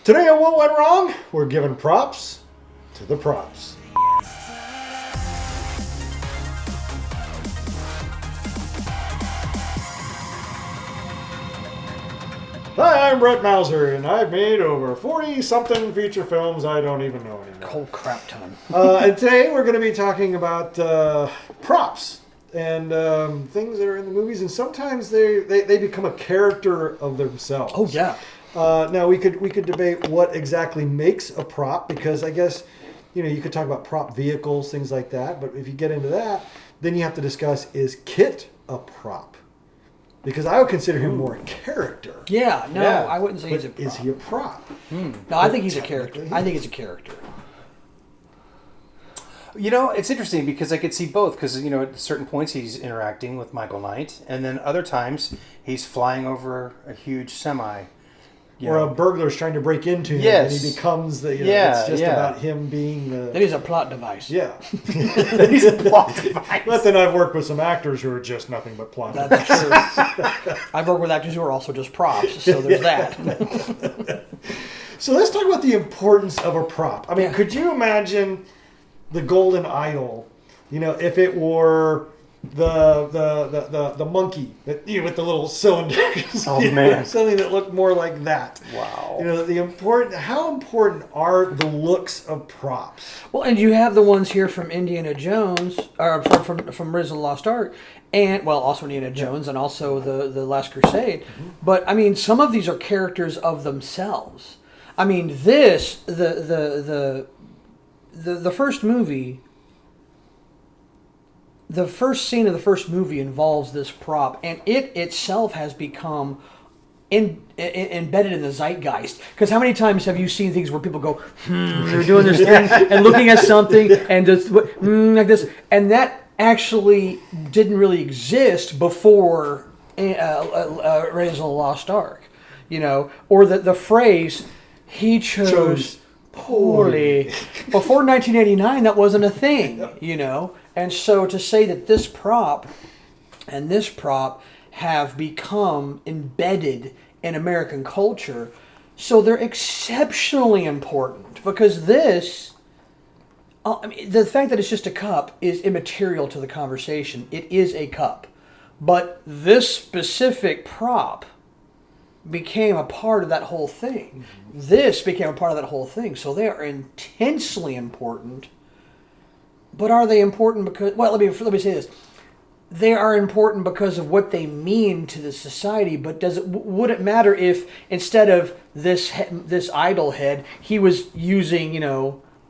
Today on What Went Wrong, we're giving props to the props. Hi, I'm Brett Mauser, and I've made over 40-something feature films I don't even know anymore. Whole crap ton. And today we're going to be talking about props and things that are in the movies, and sometimes they become a character of themselves. Oh, yeah. Now we could debate what exactly makes a prop, because I guess you could talk about prop vehicles, things like that. But if you get into that, then you have to discuss, is Kit a prop? Because I would consider him more a character. Yeah, no, I wouldn't say But he's a prop. is he a prop? No, I think he's a character. I think he's a character. It's interesting because I could see both. Because at certain points he's interacting with Michael Knight, and then other times he's flying over a huge semi. Or a burglar's trying to break into him, and he becomes the. It's just about him being the. Then he's a plot device. Yeah. He's a plot device. But then I've worked with some actors who are just nothing but plot That's true. I've worked with actors who are also just props, so there's that. So let's talk about the importance of a prop. I mean, could you imagine the Golden Idol? If it were the monkey that with the little cylinders. Oh man, something that looked more like that. Wow. How important are the looks of props? Well, and you have the ones here from Indiana Jones, or from Rise of the Lost Ark, and also Indiana Jones, and also the Last Crusade. Mm-hmm. But I mean, some of these are characters of themselves. I mean, the first movie. The first scene of the first movie involves this prop, and it itself has become embedded in the zeitgeist. Because how many times have you seen things where people go, they're doing this thing and looking at something and just like this, and that actually didn't really exist before Raiders of the Lost Ark, or the phrase "he chose poorly." Before 1989, that wasn't a thing, And so to say that this prop and this prop have become embedded in American culture, so they're exceptionally important, because the fact that it's just a cup is immaterial to the conversation. It is a cup. But this specific prop became a part of that whole thing. Mm-hmm. This became a part of that whole thing. So they are intensely important. But are they important because... Well, let me say this. They are important because of what they mean to the society, but would it matter if instead of this idol head, he was using,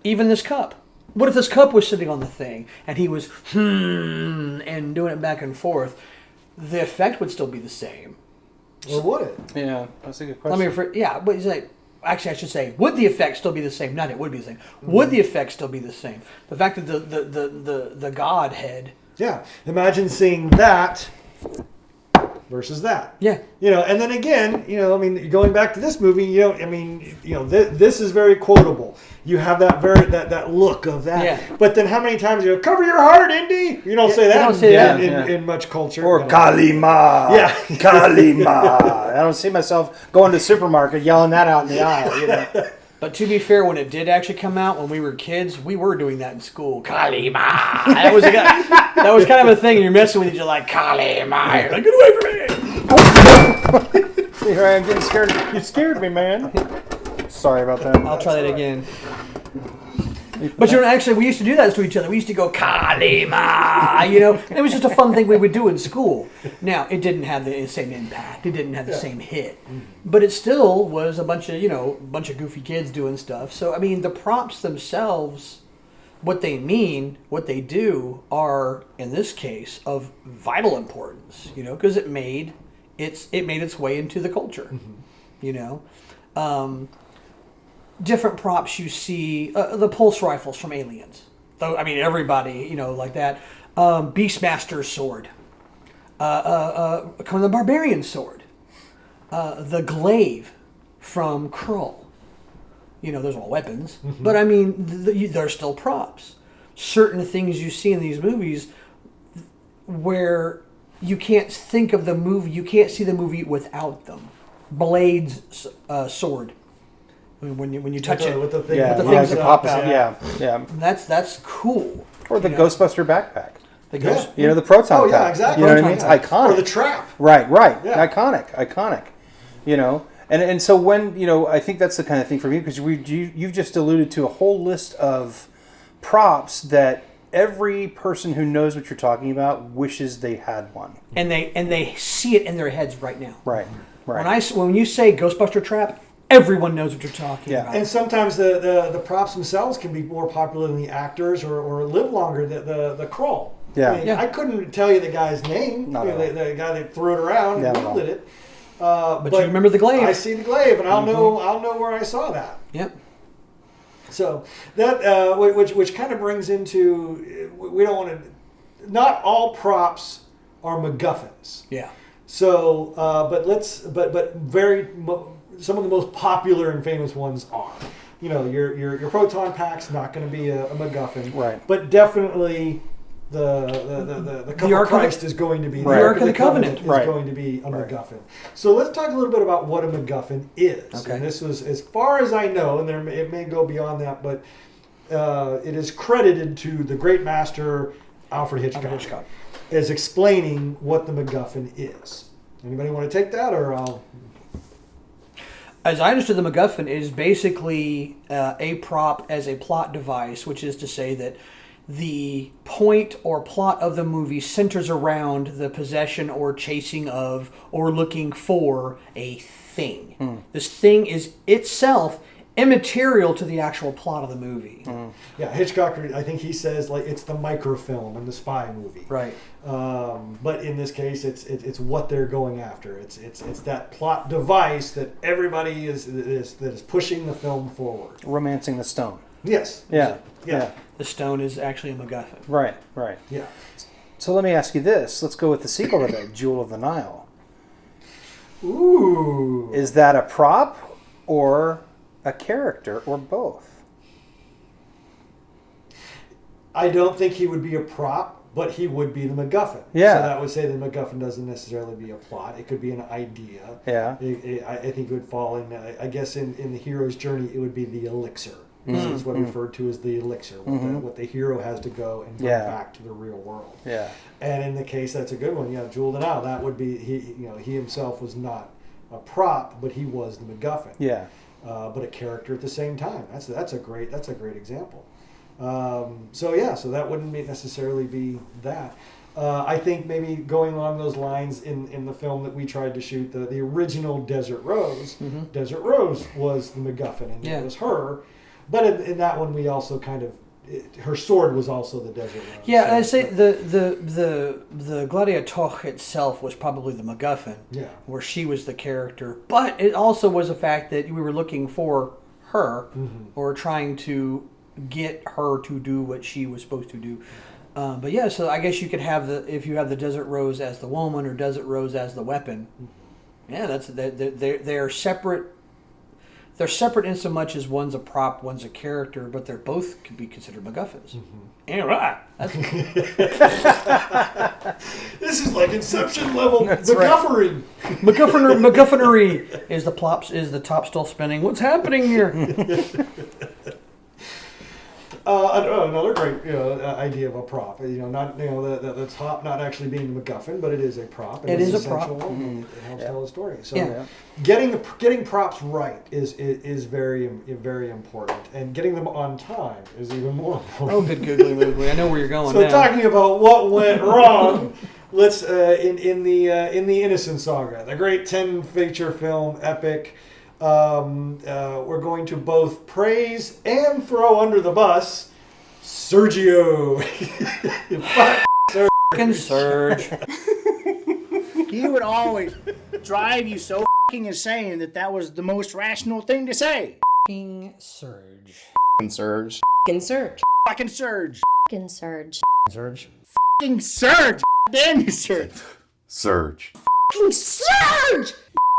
even this cup? What if this cup was sitting on the thing, and he was, and doing it back and forth? The effect would still be the same. Or would it? Yeah, that's a good question. But it's like... Actually, I should say, would the effect still be the same? Not it would be the same. Would the effect still be the same? The fact that the Godhead. Yeah. Imagine seeing that versus that. Yeah. And then again, going back to this movie, this is very quotable. You have that look of that. Yeah. But then how many times you go, cover your heart, Indy? You don't say that in much culture. Or Kalima. Yeah. Kalima. I don't see myself going to the supermarket yelling that out in the aisle, But to be fair, when it did actually come out, when we were kids, we were doing that in school. Kalima. That was kind of a thing. You're messing with each other like, Kalima. You're like, get away from me. Here I am getting scared. You scared me, man. Sorry about that. I'll try that again. But actually, we used to do that to each other. We used to go, Kalima, and it was just a fun thing we would do in school. Now, it didn't have the same impact. It didn't have the same hit. But it still was a bunch of goofy kids doing stuff. So, I mean, the props themselves, what they mean, what they do, are, in this case, of vital importance, because it made its way into the culture, different props you see, the pulse rifles from Aliens. Though, I mean, everybody, like that. Beastmaster's sword. Conan the Barbarian's sword. The glaive from Krull. Those are all weapons. Mm-hmm. But, I mean, they're still props. Certain things you see in these movies where you can't think of the movie, you can't see the movie without them. Blade's sword. when you touch it. with the thing, Yeah, the yeah, things it that pops pop up. out. Yeah. That's cool. Or the You know, Ghostbuster backpack. the Yeah. ghost. You know, the proton Oh yeah, pack. exactly. You know what I mean? It's Proton iconic. Or the trap. Right. Yeah. Iconic. You know, and so when, you know, I think that's the kind of thing for me, because you've just alluded to a whole list of props that every person who knows what you're talking about wishes they had one. And they see it in their heads right now. Right. When you say Ghostbuster trap, everyone knows what you're talking Yeah. about. And sometimes the props themselves can be more popular than the actors or live longer. The crawl. Yeah. I mean, Yeah. I couldn't tell you the guy's name. Not You know, at all. the guy that threw it around Not and at all. googled it. But you remember the glaive. I see the glaive, and I'll know where I saw that. Yep. So that which kind of brings into we don't want to. Not all props are MacGuffins. Yeah. So, some of the most popular and famous ones are. You know, your proton pack's not going to be a MacGuffin, Right. But definitely the cup Ark of of the- Christ is going to be Right. the Ark of the Covenant. is Right. going to be a Right. MacGuffin. So let's talk a little bit about what a MacGuffin is. Okay. And this was, as far as I know, and it may go beyond that, but it is credited to the great master Alfred Hitchcock as explaining what the MacGuffin is. Anybody want to take that, or I'll? As I understood, the MacGuffin is basically a prop as a plot device, which is to say that the point or plot of the movie centers around the possession or chasing of or looking for a thing. This thing is itself immaterial to the actual plot of the movie. Yeah, Hitchcock. I think he says like it's the microfilm in the spy movie. Right. But in this case, it's what they're going after. It's that plot device that everybody is pushing the film forward. Romancing the Stone. Yes. Yeah. The stone is actually a MacGuffin. Right. Yeah. So let me ask you this. Let's go with the sequel to that, Jewel of the Nile. Ooh. Is that a prop or a character or both? I don't think he would be a prop, but he would be the MacGuffin. Yeah. So that would say the MacGuffin doesn't necessarily be a plot. It could be an idea. Yeah. I think it would fall in. I guess in the hero's journey, it would be the elixir. So it's what referred to as the elixir, what the hero has to go and bring back to the real world. Yeah. And in the case, that's a good one. Yeah, Jewel of the Nile. That would be he himself was not a prop, but he was the MacGuffin. Yeah. But a character at the same time. That's a great example. So that wouldn't necessarily be that. I think maybe going along those lines in the film that we tried to shoot, the original Desert Rose. Desert Rose was the MacGuffin, and it was her. But in that one, we also kind of her sword was also the Desert Rose. Yeah, so, I'd say the Gladiator itself was probably the MacGuffin. Yeah. Where she was the character, but it also was a fact that we were looking for her or trying to get her to do what she was supposed to do. But yeah, so I guess you could have if you have the Desert Rose as the woman or Desert Rose as the weapon. Yeah, they're separate. They're separate in so much as one's a prop, one's a character, but they're both could be considered MacGuffins. Yeah, right. This is like Inception level That's right. MacGuffering. MacGuffinery is the top still spinning. What's happening here? Another great idea of a prop. Not the top not actually being the MacGuffin, but it is a prop. It is a essential. prop. It helps tell the story. So Yeah. getting props right is very very important, and getting them on time is even more important. Oh, good googly moogly. I know where you're going So now. talking about what went wrong, let's in the Innocent Saga, the great 10-feature film epic. We're going to both praise and throw under the bus Sergio. Fucking Surge. He would always drive you so f***ing insane that was the most rational thing to say. Fucking Surge. Surge. Fucking Surge. Fucking Surge. Fucking Surge. Surge. Fucking Surge. Damn you, Surge. Surge. Fucking Surge!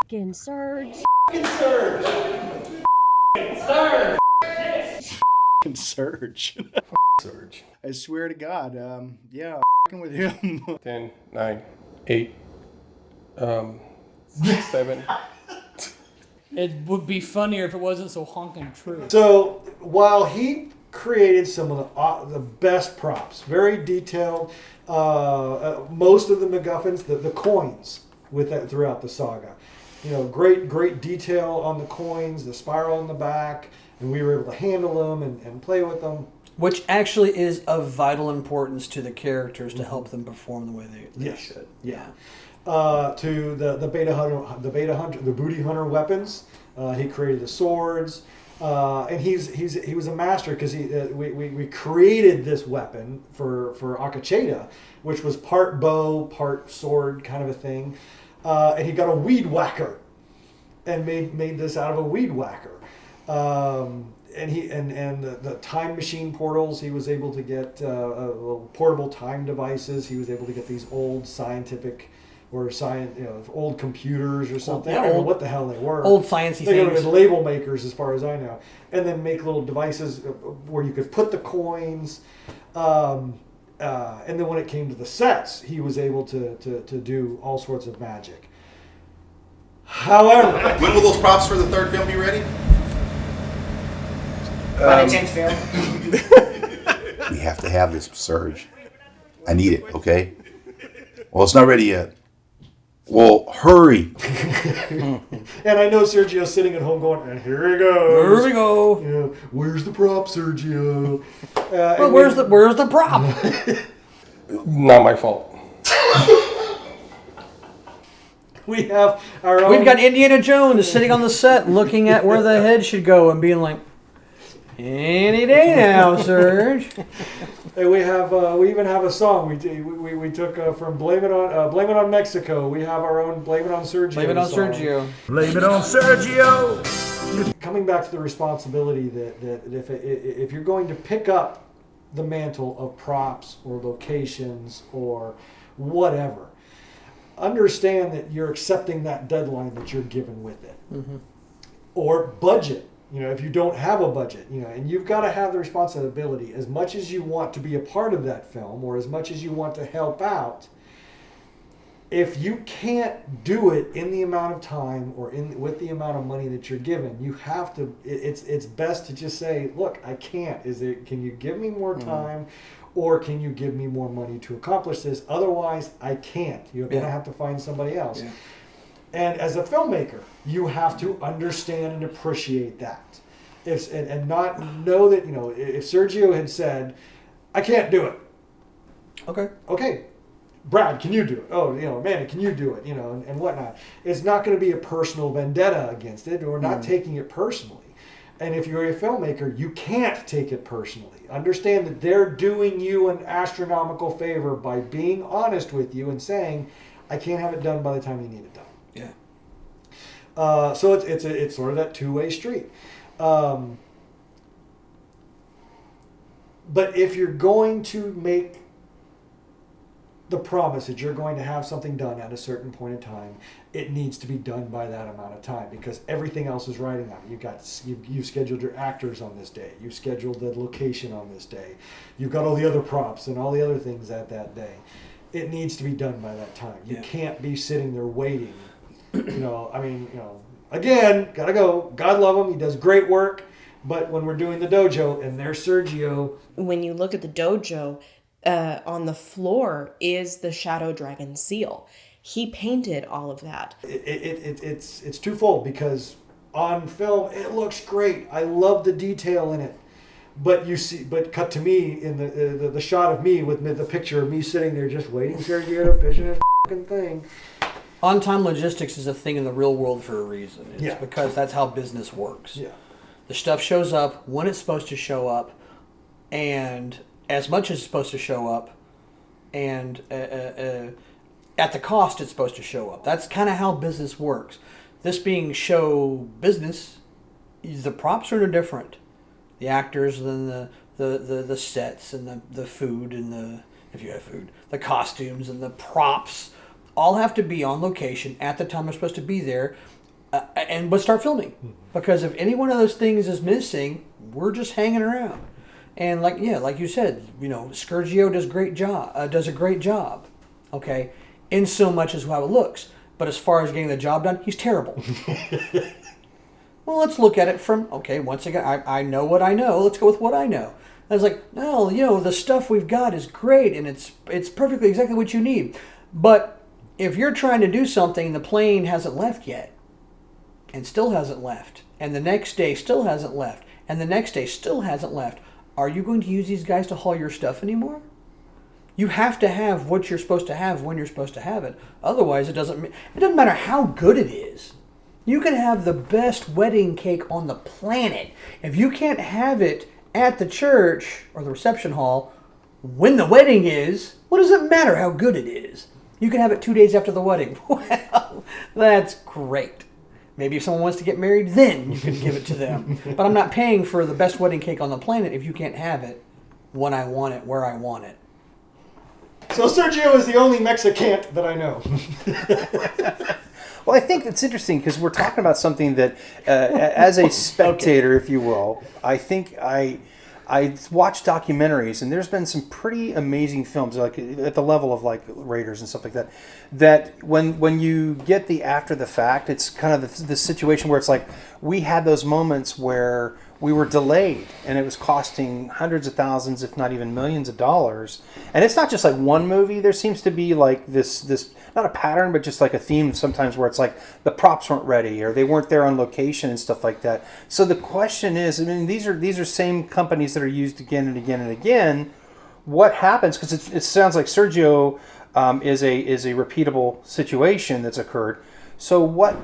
Fucking Surge. Fucking Surge. Surge. I swear to God, yeah, f***ing with him. 10, 9, 8, 7, It would be funnier if it wasn't so honking true. So while he created some of the best props, very detailed, most of the MacGuffins, the coins with that throughout the saga, great detail on the coins, the spiral in the back, and we were able to handle them and play with them. Which actually is of vital importance to the characters to help them perform the way they should. Yeah. To the beta hunter, the booty hunter weapons. He created the swords, and he was a master because we created this weapon for Akacheta, which was part bow, part sword kind of a thing, and he got a weed whacker, and made this out of a weed whacker. And the time machine portals, he was able to get little portable time devices. He was able to get these old scientific or old computers or something. I don't know what the hell they were. Old sciencey They things. were label makers, as far as I know, and then make little devices where you could put the coins. And then when it came to the sets, he was able to do all sorts of magic. However, When will those props for the third film be ready? By the 10th film. We have to have this, Surge. I need it, okay? Well, it's not ready yet. Well, hurry. and I know Sergio's sitting at home going, and here he goes. Here we go. Where's the prop, Sergio? Well, where's the prop? Not my fault. We have our own. We've got Indiana Jones sitting on the set looking at where the head should go and being like, any day now, Serge. And we have. We even have a song we took from Blame It on Mexico. We have our own Blame It on Sergio. Blame it on song. Sergio. Blame it on Sergio. Coming back to the responsibility that if you're going to pick up the mantle of props or locations or whatever, understand that you're accepting that deadline that you're given with it, or budget. If you don't have a budget, and you've got to have the responsibility, as much as you want to be a part of that film or as much as you want to help out, if you can't do it in the amount of time or with the amount of money that you're given, you have to, it's best to just say, look, I can't. Can you give me more time? Or can you give me more money to accomplish this? Otherwise, I can't. You're going to have to find somebody else. Yeah. And as a filmmaker, you have to understand and appreciate that. And not know that, if Sergio had said, I can't do it. Okay. Brad, can you do it? Oh, Amanda, can you do it? And whatnot. It's not going to be a personal vendetta against it. We're not taking it personally. And if you're a filmmaker, you can't take it personally. Understand that they're doing you an astronomical favor by being honest with you and saying, I can't have it done by the time you need it done. Yeah. So it's sort of that two-way street. But if you're going to make the promise that you're going to have something done at a certain point in time, it needs to be done by that amount of time because everything else is riding on it. You've scheduled your actors on this day. You've scheduled the location on this day. You've got all the other props and all the other things at that day. It needs to be done by that time. You can't be sitting there waiting. Again, gotta go. God love him. He does great work. But when we're doing the dojo and there's Sergio. When you look at the dojo, on the floor is the Shadow Dragon seal. He painted all of that. It's twofold because on film it looks great. I love the detail in it. But cut to me in the shot of me with the picture of me sitting there just waiting Sergio to finish his fucking thing. On-time logistics is a thing in the real world for a reason. It's because that's how business works. Yeah. The stuff shows up when it's supposed to show up, and as much as it's supposed to show up, and at the cost it's supposed to show up. That's kind of how business works. This being show business, the props are no different. The actors and the sets and the food and if you have food, the costumes and the props all have to be on location at the time they're supposed to be there, but start filming. Because if any one of those things is missing, we're just hanging around. And like you said, Sergio does a great job, okay, in so much as how it looks. But as far as getting the job done, he's terrible. Well, let's look at it from, okay, once again, I know what I know. Let's go with what I know. I was like, no, the stuff we've got is great, and it's perfectly exactly what you need. But if you're trying to do something, the plane hasn't left yet, and still hasn't left, and the next day still hasn't left, and the next day still hasn't left, are you going to use these guys to haul your stuff anymore? You have to have what you're supposed to have when you're supposed to have it. Otherwise, it doesn't matter how good it is. You can have the best wedding cake on the planet. If you can't have it at the church or the reception hall when the wedding is, what does it matter how good it is? You can have it 2 days after the wedding. Well, that's great. Maybe if someone wants to get married, then you can give it to them. But I'm not paying for the best wedding cake on the planet if you can't have it when I want it, where I want it. So Sergio is the only Mexicant that I know. Well, I think it's interesting because we're talking about something that, as a spectator, if you will, I think I watch documentaries, and there's been some pretty amazing films, like at the level of like Raiders and stuff like that. That when you get the after the fact, it's kind of the situation where it's like we had those moments where we were delayed, and it was costing hundreds of thousands, if not even millions of dollars. And it's not just like one movie. There seems to be like this not a pattern, but just like a theme sometimes where it's like the props weren't ready or they weren't there on location and stuff like that. So the question is, I mean, these are same companies that are used again and again and again. What happens? Because it sounds like Sergio is a repeatable situation that's occurred. So what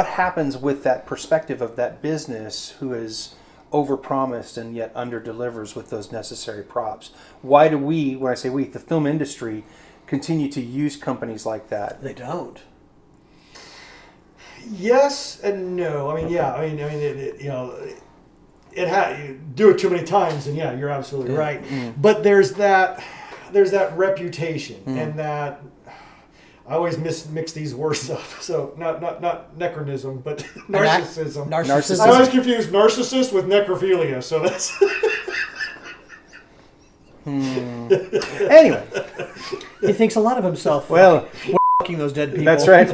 happens with that perspective of that business who is overpromised and yet underdelivers with those necessary props? Why do we, when I say we, the film industry, continue to use companies like that? They don't. Yes and no. I mean, yeah. I mean, you do it too many times, and yeah, you're absolutely right. But there's that reputation, and that I always mix these words up. So not necronism, but narcissism. Narcissism. I always confuse narcissist with necrophilia. So that's. Anyway, He thinks a lot of himself. well, Fucking those dead people. that's right.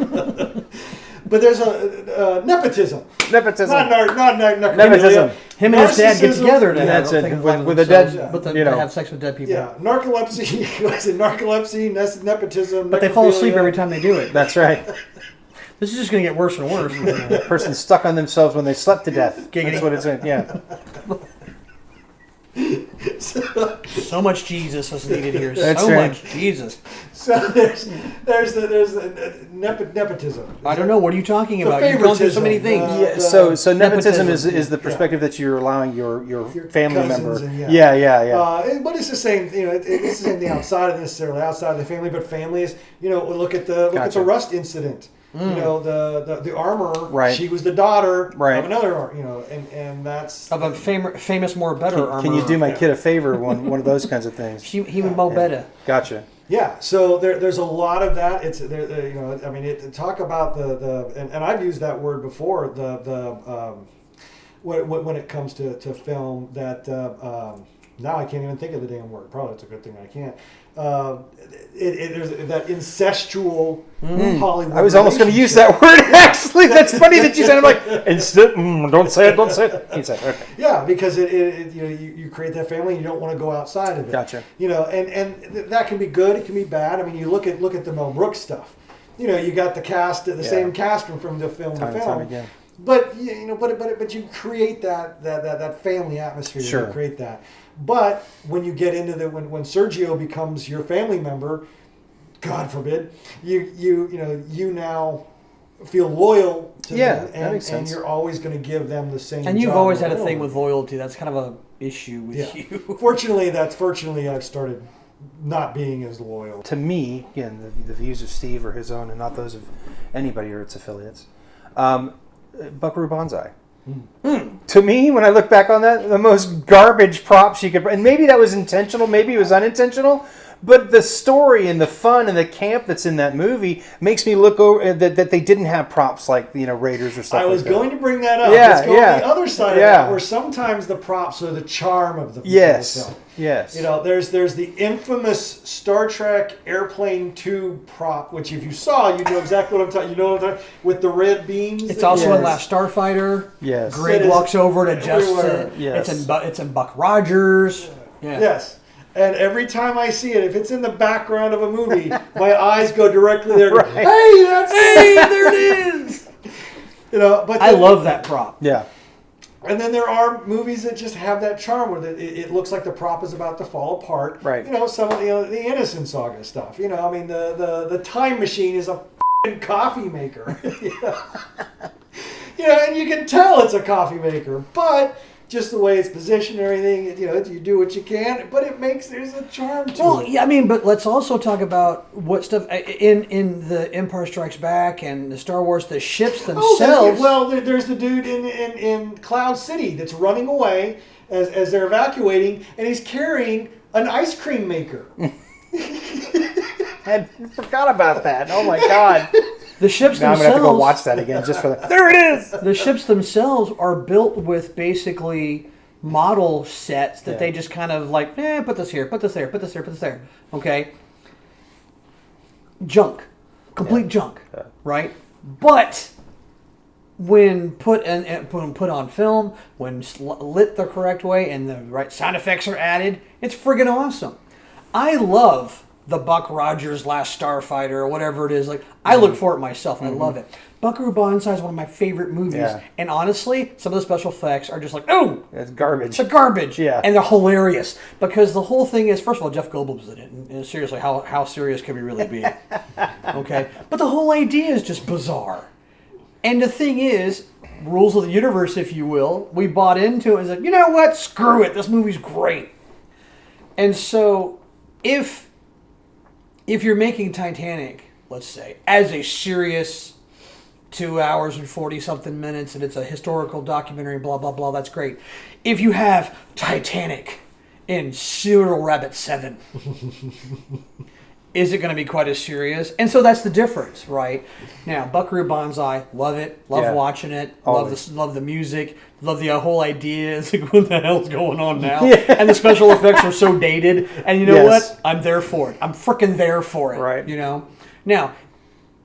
But there's a nepotism. Nepotism. Not necrophilia. Nepotism. Him and his dad get Narcissism. together to have That's it. think of With- life with a themselves, dead- but then you know. to have sex with dead people. Yeah, narcolepsy. Was it narcolepsy? Nepotism. But they fall asleep necrophilia. every time they do it. That's right. This is just going to get worse and worse. The person stuck on themselves when they slept to death. Giggity. That's what it's in. Yeah. So much Jesus is needed here. That's so right. much Jesus. So there's the nepotism. I don't know. What are you talking The about? You've gone through so many favoritism, things. Yeah. So nepotism nepotism. is the perspective that you're allowing your family member. cousins and Yeah. But it's the same. It's the same thing outside of the family. But families, look at the Gotcha. Rust incident. The armor. Right. She was the daughter Right. of another. And that's Of a famous more better armor. Can you do my kid a favor? One of those kinds of things. He would mow better. Gotcha. Yeah, so there's a lot of that. It's talk about and I've used that word before. When it comes to film, that now I can't even think of the damn word. Probably it's a good thing I can't. There's that incestual Hollywood. I was almost going to use that word. Actually, that's funny that you said. I'm like, don't say it. He said, okay. Yeah, because you create that family, and you don't want to go outside of it. Gotcha. And that can be good. It can be bad. I mean, you look at the Mel Brooks stuff. You got the cast, the same cast from the film Time to and film. time again. But but you create that family atmosphere. Sure. You create that. But when you get into when Sergio becomes your family member, God forbid, you now feel loyal to them, that makes sense. and you're always going to give them the same. And you've job always had a role. thing with loyalty. That's kind of a issue with you. Fortunately, I've started not being as loyal. To me, again, the views of Steve are his own and not those of anybody or its affiliates. Buckaroo Banzai. To me, when I look back on that, the most garbage props you could, and maybe that was intentional, maybe it was unintentional, But the story and the fun and the camp that's in that movie makes me look over that they didn't have props like Raiders or stuff. I was like that. going to bring that up. Yeah, Let's go yeah. on the other side of Yeah. that, where sometimes the props are the charm of the Yes. film. Yes. You know, there's the infamous Star Trek Airplane 2 prop, which if you saw, you know exactly what I'm talking. You know what I'm talking with the red beams. It's also in Yes. Last Starfighter. Yes. Greg It is walks over and adjusts everywhere. it. Yes. It's in Buck Rogers. Yeah. Yes. And every time I see it, if it's in the background of a movie, my eyes go directly there. Right. Hey, that's Hey, there it is. You know, but I love that prop. Yeah. And then there are movies that just have that charm where it looks like the prop is about to fall apart. Right. You know, some of the Innocent Saga stuff. You know, I mean, the time machine is a f***ing coffee maker. You know, and you can tell it's a coffee maker, but just the way it's positioned and everything, you know, you do what you can, but there's a charm to Well, it. yeah, I mean, but let's also talk about what stuff in the Empire Strikes Back and the Star Wars, the ships themselves. There's the dude in Cloud City that's running away as they're evacuating, and he's carrying an ice cream maker. I forgot about that. Oh my god. The ships Now I'm themselves. gonna have to go watch that again just for that. There it is. The ships themselves are built with basically model sets that Yeah. they just kind of like, put this here, put this there, put this there, put this there. Okay. Junk. Complete junk. Yeah. Right? But when put on film, when lit the correct way and the right sound effects are added, it's friggin' awesome. I love the Buck Rogers Last Starfighter or whatever it is. Like, I look for it myself. I love it. Buckaroo Banzai is one of my favorite movies. Yeah. And honestly, some of the special effects are just like, oh, It's garbage. it's garbage. Yeah. And they're hilarious. Because the whole thing is, first of all, Jeff Goldblum's in it. And seriously, how serious can we really be? Okay? But the whole idea is just bizarre. And the thing is, rules of the universe, if you will, we bought into it and said, you know what? Screw it. This movie's great. And so, if you're making Titanic, let's say, as a serious 2 hours and 40-something minutes, and it's a historical documentary, blah, blah, blah, that's great. If you have Titanic in Serial Rabbit 7, is it going to be quite as serious? And so that's the difference, right? Now, Buckaroo Banzai, love it, love watching it, love the music, love the whole idea. It's like, what the hell's going on now? Yeah. And the special effects are so dated. And you know Yes. what? I'm there for it. I'm freaking there for it. Right. You know? Now,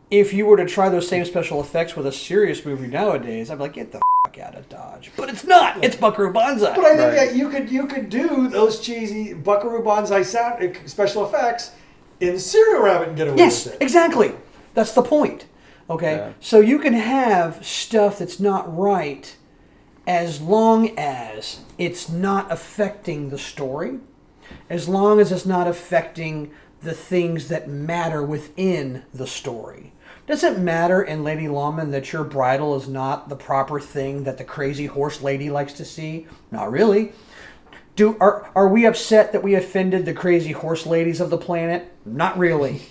if you were to try those same special effects with a serious movie nowadays, I'd be like, get the fuck out of Dodge. But it's not. It's Buckaroo Banzai. But I think Right. that you could do those cheesy Buckaroo Banzai sound special effects in Serial Rabbit and get away Yes, with it. exactly. That's the point. Okay? Yeah. So you can have stuff that's not right as long as it's not affecting the story, as long as it's not affecting the things that matter within the story. Does it matter in Lady Lawman that your bridal is not the proper thing that the crazy horse lady likes to see? Not really. Are we upset that we offended the crazy horse ladies of the planet? Not really.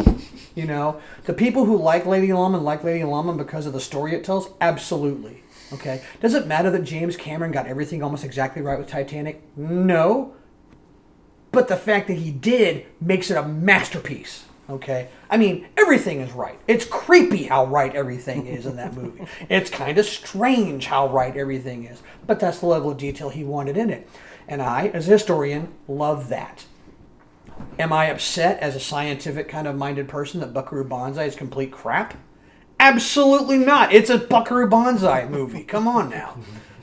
You know, the people who like Lady Lawman because of the story it tells? Absolutely. Okay. Does it matter that James Cameron got everything almost exactly right with Titanic? No. But the fact that he did makes it a masterpiece. Okay? I mean, everything is right. It's creepy how right everything is in that movie. It's kind of strange how right everything is. But that's the level of detail he wanted in it. And I, as a historian, love that. Am I upset as a scientific kind of minded person that Buckaroo Banzai is complete crap? Absolutely not. It's a Buckaroo Banzai movie. Come on now.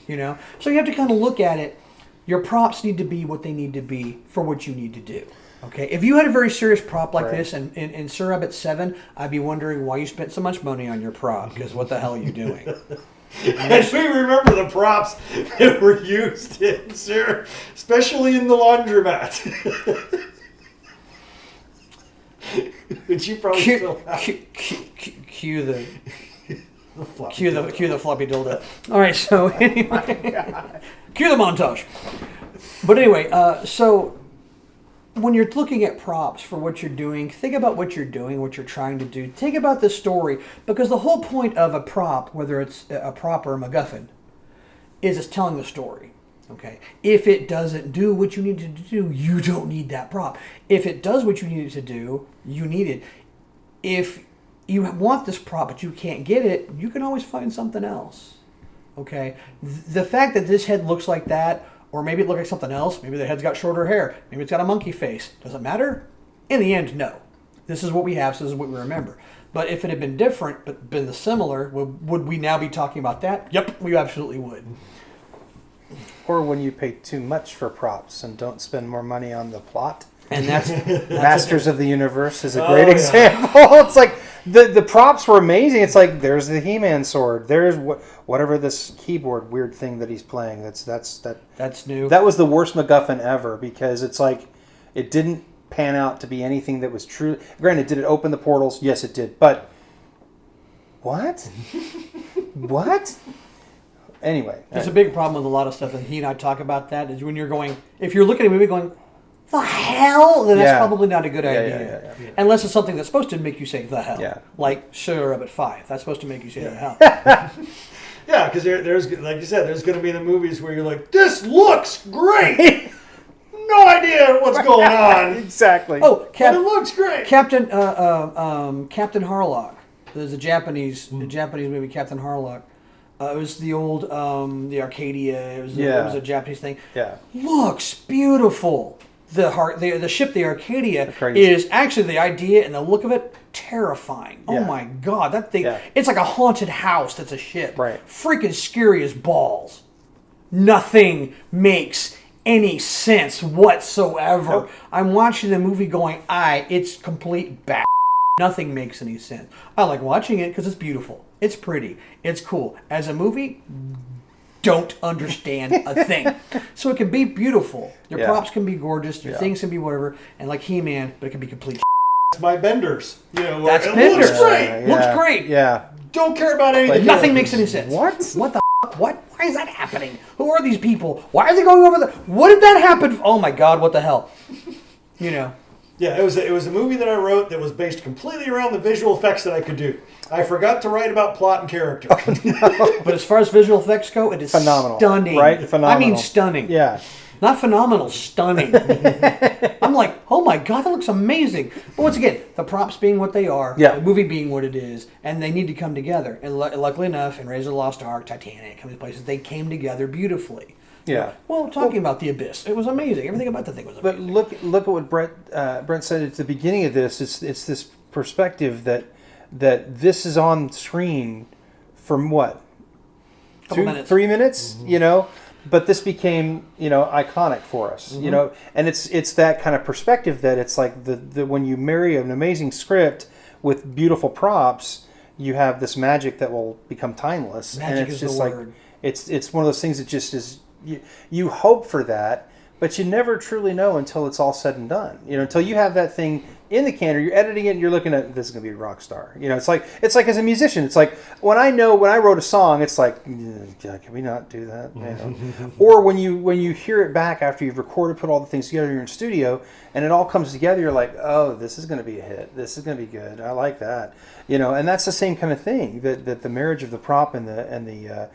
You know? So you have to kind of look at it. Your props need to be what they need to be for what you need to do. Okay? If you had a very serious prop like this in Sir Rabbit 7, I'd be wondering why you spent so much money on your prop, because what the hell are you doing? And we remember the props that were used in Sarah, especially in the laundromat. Which you probably still have. Cue the floppy dildo. All right, so anyway, cue the montage. But anyway, so when you're looking at props for what you're doing, think about what you're doing, what you're trying to do. Think about the story, because the whole point of a prop, whether it's a prop or a MacGuffin, is it's telling the story. Okay. If it doesn't do what you need it to do, you don't need that prop. If it does what you need it to do, you need it. If you want this prop but you can't get it, you can always find something else. Okay. The fact that this head looks like that, or maybe it looks like something else, maybe the head's got shorter hair, maybe it's got a monkey face, does it matter? In the end, no. This is what we have, so this is what we remember. But if it had been different, but been the similar, would we now be talking about that? Yep, we absolutely would. Or when you pay too much for props and don't spend more money on the plot. And that's Masters of the Universe is a great example. It's like the props were amazing. It's like there's the He-Man sword. There's whatever this keyboard weird thing that he's playing. That's new. That was the worst MacGuffin ever because it's like it didn't pan out to be anything that was true. Granted, did it open the portals? Yes, it did. But what? What? Anyway, there's a big problem with a lot of stuff, and he and I talk about that. Is when you're going, if you're looking at a movie going, the hell, then that's probably not a good idea. Yeah. Unless it's something that's supposed to make you say the hell. Yeah. Like Sugar Rabbit 5. That's supposed to make you say the hell. Yeah, because there's, like you said, there's going to be the movies where you're like, this looks great. No idea what's going on. Exactly. Oh, but it looks great. Captain Harlock. There's a Japanese movie, Captain Harlock. It was the old, the Arcadia. It was a Japanese thing. Yeah. Looks beautiful. The ship, the Arcadia, is actually the idea and the look of it terrifying. Oh my God, that thing! It's like a haunted house. That's a ship. Right. Freaking scary as balls. Nothing makes any sense whatsoever. Nope. I'm watching the movie going, it's complete bat. Nothing makes any sense. I like watching it because it's beautiful. It's pretty. It's cool. As a movie, don't understand a thing. So it can be beautiful. Your props can be gorgeous. Your things can be whatever. And like He-Man, but it can be complete. That's my Benders. You know, That's it Benders. looks great. Looks great. Yeah. Don't care about anything. Nothing makes any sense. What? What the f***? What? Why is that happening? Who are these people? Why are they going over there? What did that happen? Oh my God, what the hell? You know. Yeah, it was a movie that I wrote that was based completely around the visual effects that I could do. I forgot to write about plot and character. But as far as visual effects go, it is phenomenal. Stunning. Right? Phenomenal. I mean stunning. Yeah. Not phenomenal, stunning. I'm like, oh my God, that looks amazing. But once again, the props being what they are, the movie being what it is, and they need to come together. And luckily enough, in Raiders of the Lost Ark, Titanic, some of these places, they came together beautifully. Yeah. Well, talking about the Abyss, it was amazing. Everything about the thing was amazing. But look at what Brent said at the beginning of this. It's this perspective that this is on screen from what? 3 minutes, Mm-hmm. you know? But this became, iconic for us, Mm-hmm. and it's that kind of perspective that it's like the when you marry an amazing script with beautiful props, you have this magic that will become timeless. Magic and it's is just the like word. it's one of those things that just is you hope for that, but you never truly know until it's all said and done. Until you have that thing in the can, or you're editing it and you're looking at, this is going to be a rock star. It's like as a musician, it's like when I wrote a song, it's like, can we not do that? Or when you hear it back after you've recorded, put all the things together, you're in studio, and it all comes together, you're like, oh, this is going to be a hit. This is going to be good. I like that. And that's the same kind of thing, that the marriage of the prop and the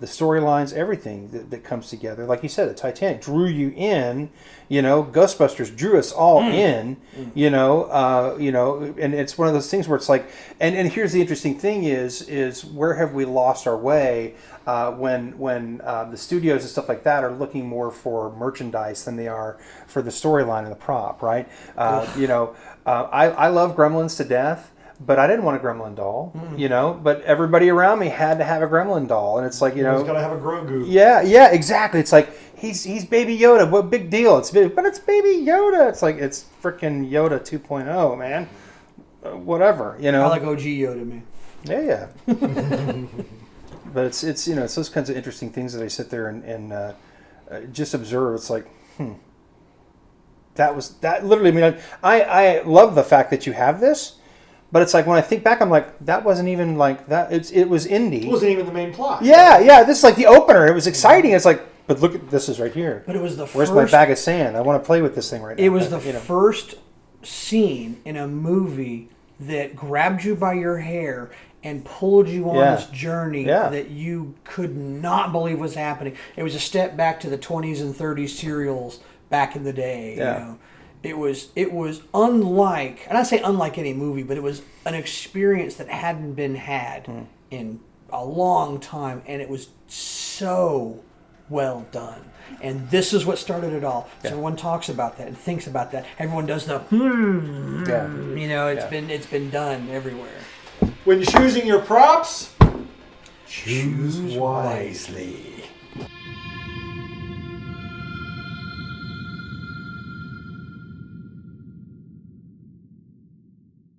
storylines, everything that comes together. Like you said, the Titanic drew you in. Ghostbusters drew us all in. And it's one of those things where it's like, and here's the interesting thing is where have we lost our way when the studios and stuff like that are looking more for merchandise than they are for the storyline and the prop, right? I love Gremlins to death. But I didn't want a Gremlin doll, But everybody around me had to have a Gremlin doll, and it's like, He's got to have a Grogu. Yeah, exactly. It's like he's Baby Yoda. What big deal? But it's Baby Yoda. It's like it's freaking Yoda 2.0, man. Whatever, I like OG Yoda, man. Yeah. But it's it's those kinds of interesting things that I sit there and just observe. It's like, that literally. I mean, I love the fact that you have this. But it's like when I think back, I'm like, that wasn't even like that. It was indie. It wasn't even the main plot. Yeah. This is like the opener. It was exciting. It's like, but look at this is right here. But it was Where's my bag of sand? I want to play with this thing right now. It was the first scene in a movie that grabbed you by your hair and pulled you on Yeah. this journey Yeah. that you could not believe was happening. It was a step back to the 20s and 30s serials back in the day. Yeah. You know? It was unlike, and I say unlike any movie, but it was an experience that hadn't been had in a long time, and it was so well done. And this is what started it all. So everyone talks about that and thinks about that. Everyone does the Yeah. you know, it's been done everywhere. When you're choosing your props, choose wisely.